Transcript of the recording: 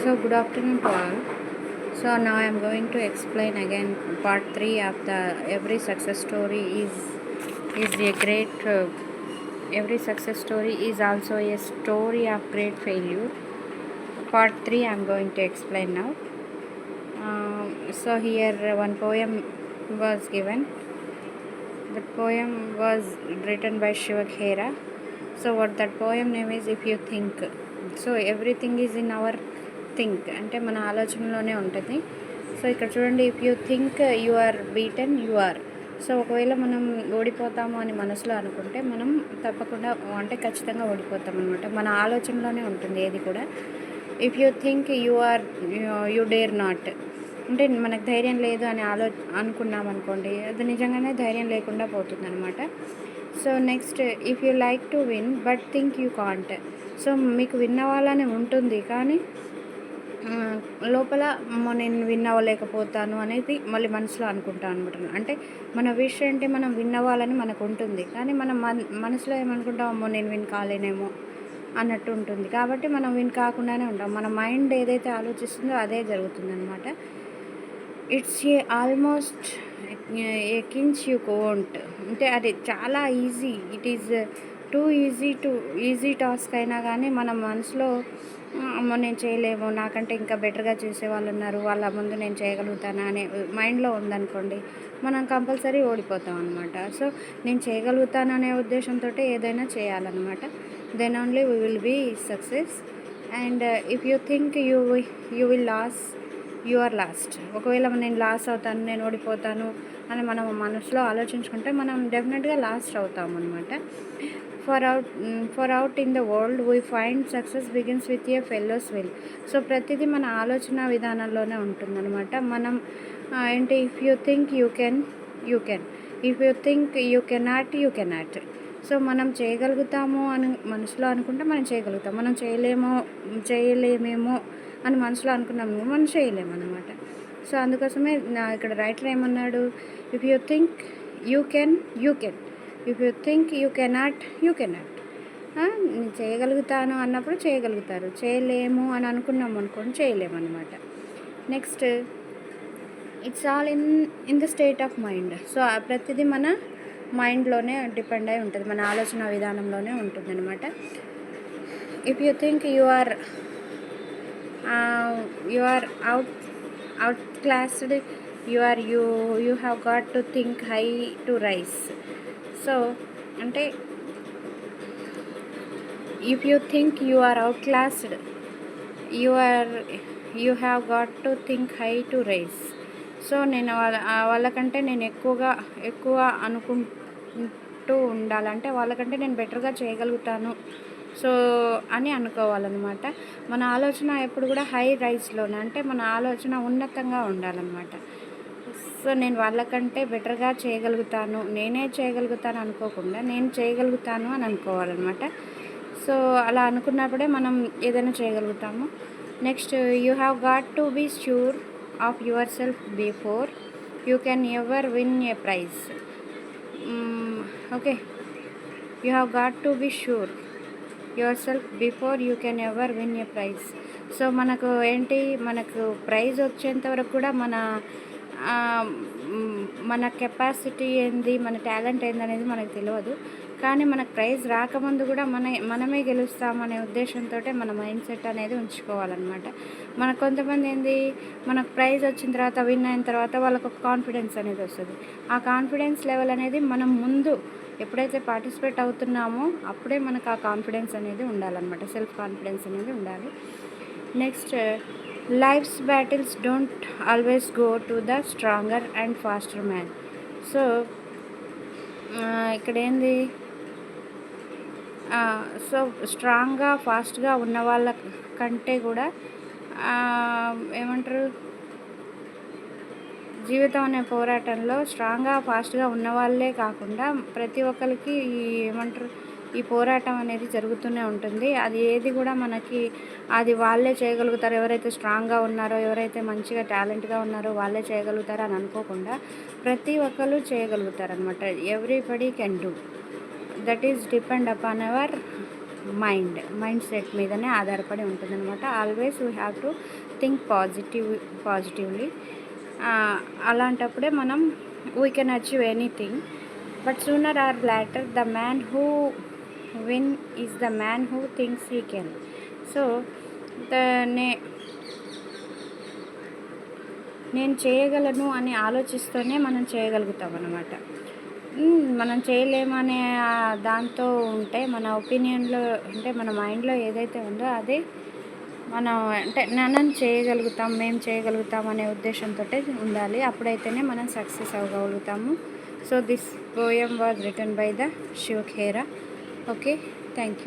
So good afternoon to all. So now I am going to explain again part 3 of the every success story is a great every success story is also a story of great failure. Part 3 I am going to explain now. So here one poem was given. The poem was written by Shiva Khera. So what that poem name is If You Think. So everything is in our think అంటే మన ఆలోచనలోనే ఉంటుంది. So ఇక్కడ చూడండి, if you think you are beaten you are. So ఒకవేళ మనం ఓడిపోతాము అని మనసులో అనుకుంటే మనం తప్పకుండా అంటే ఖచ్చితంగా ఓడిపోతాం అనమాట. మన ఆలోచనలోనే ఉంటుంది ఏది కూడా. If you think you are you dare not అంటే మనకు ధైర్యం లేదు అని అనుకున్నాం అనుకోండి, అది నిజంగానే ధైర్యం లేకుండా పోతుంది అనమాట. So next, if you like to win but think you can't. So మీకు విన్ అవ్వాలని ఉంటుంది, కానీ లోపల నేను విన్ అవ్వలేకపోతాను అనేది మళ్ళీ మనసులో అనుకుంటాను అనమాట. అంటే మన విష్ ఏంటి, మనం విన్ అవ్వాలని మనకు ఉంటుంది, కానీ మనం మనసులో ఏమనుకుంటాం, అమ్మో నేను విన్ కాలేనేమో అన్నట్టు ఉంటుంది. కాబట్టి మనం విన్ కాకుండానే ఉంటాం. మన మైండ్ ఏదైతే ఆలోచిస్తుందో అదే జరుగుతుంది అనమాట. It's a almost a cinch you can't అంటే అది చాలా easy. It is too easy task అయినా కానీ మన మనసులో అమ్మో నేను చేయలేము, నాకంటే ఇంకా బెటర్గా చేసేవాళ్ళు ఉన్నారు, వాళ్ళ ముందు నేను చేయగలుగుతానా అనే మైండ్లో ఉందనుకోండి, మనం కంపల్సరీ ఓడిపోతాం అనమాట. సో నేను చేయగలుగుతాను అనే ఉద్దేశంతో ఏదైనా చేయాలన్నమాట. Then only we will be success. And if you think you will lose, you are lost. ఒకవేళ నేను లాస్ అవుతాను, నేను ఓడిపోతాను అని మనం మనసులో ఆలోచించుకుంటే మనం డెఫినెట్గా లాస్ట్ అవుతాం అనమాట. For out in the world we find success begins with a fellows will. So ప్రతిదీ మన ఆలోచన విధానంలోనే ఉంటుందన్నమాట. మనం ఏంటి, if you think you can, if you think you cannot. So మనం చేయగలుగుతాము అని మనసులో అనుకుంటే మనం చేయగలుగుతాం, మనం చేయలేమేమో అని మనసులో అనుకున్నాము, మనం చేయలేము అనమాట. సో అందుకోసమే ఇక్కడ రైటర్ ఏమన్నాడు, if you think you can, if you think you cannot. నేను చేయగలుగుతాను అన్నప్పుడు చేయగలుగుతారు, చేయలేము అని అనుకున్నాము అనుకోండి చేయలేము అనమాట. Next, it's all in the state of mind. So ప్రతిదీ మన మైండ్లోనే డిపెండ్ అయి ఉంటుంది, మన ఆలోచన విధానంలోనే ఉంటుంది అనమాట. If you think you are outclassed, you have got to think high to rise. So అంటే if you think you are outclassed, you have got to think high to rise. So నేను వాళ్ళకంటే నేను ఎక్కువ అనుకుంటూ ఉండాలంటే వాళ్ళకంటే నేను బెటర్గా చేయగలుగుతాను సో అని అనుకోవాలన్నమాట. మన ఆలోచన ఎప్పుడు కూడా హై రైజ్లోనే, అంటే మన ఆలోచన ఉన్నతంగా ఉండాలన్నమాట. సో నేను వాళ్ళకంటే బెటర్గా చేయగలుగుతాను, నేనే చేయగలుగుతాను అనుకోకుండా నేను చేయగలుగుతాను అని అనుకోవాలన్నమాట. సో అలా అనుకున్నప్పుడే మనం ఏదైనా చేయగలుగుతాము. Next, you have got to be sure of yourself before you can ever win a prize. Okay, you have got to be sure yourself before you can ever win a prize. So మనకు ఏంటి, మనకు praise వచ్చేంత వరకు కూడా మన capacity ఏంది, మన talent ఏంది అనేది మనకు తెలియదు. కానీ మనకు ప్రైజ్ రాకముందు కూడా మనమే గెలుస్తామనే ఉద్దేశంతో మన మైండ్ సెట్ అనేది ఉంచుకోవాలన్నమాట. మనకు కొంతమంది ఏంది, మనకు ప్రైజ్ వచ్చిన తర్వాత, విన్ అయిన తర్వాత వాళ్ళకు ఒక కాన్ఫిడెన్స్ అనేది వస్తుంది. ఆ కాన్ఫిడెన్స్ లెవెల్ అనేది మనం ముందు ఎప్పుడైతే పార్టిసిపేట్ అవుతున్నామో అప్పుడే మనకు ఆ కాన్ఫిడెన్స్ అనేది ఉండాలన్నమాట, సెల్ఫ్ కాన్ఫిడెన్స్ అనేది ఉండాలి. Next, life's battles don't always go to the stronger and faster man. So ఇక్కడ ఏంది, సో స్ట్రాంగ్గా ఫాస్ట్గా ఉన్న వాళ్ళ కంటే కూడా ఏమంటారు, జీవితం అనే పోరాటంలో స్ట్రాంగ్గా ఫాస్ట్గా ఉన్న వాళ్ళే కాకుండా ప్రతి ఒక్కరికి ఏమంటారు, ఈ పోరాటం అనేది జరుగుతూనే ఉంటుంది. అది ఏది కూడా మనకి అది వాళ్ళే చేయగలుగుతారు, ఎవరైతే స్ట్రాంగ్గా ఉన్నారో, ఎవరైతే మంచిగా టాలెంట్గా ఉన్నారో వాళ్ళే చేయగలుగుతారో అని అనుకోకుండా ప్రతి ఒక్కరు చేయగలుగుతారు అనమాట. Everybody can do. That is depend upon our mind set మీదనే ఆధారపడి ఉంటుందన్నమాట. Always we have to think positively. అలాంటప్పుడే మనం we can achieve anything. But sooner or later the man who win is the man who thinks he can. So నేను చేయగలను అని ఆలోచిస్తూనే మనం చేయగలుగుతాం అన్నమాట. మనం చేయలేమనే దాంతో ఉంటే మన ఒపీనియన్లో అంటే మన మైండ్లో ఏదైతే ఉందో అదే మనం అంటే మనం చేయగలుగుతాం, మేము చేయగలుగుతాం అనే ఉద్దేశంతో ఉండాలి. అప్పుడైతేనే మనం సక్సెస్ అవ్వగలుగుతాము. So this poem was written by the Shiv Khera. Okay, thank you.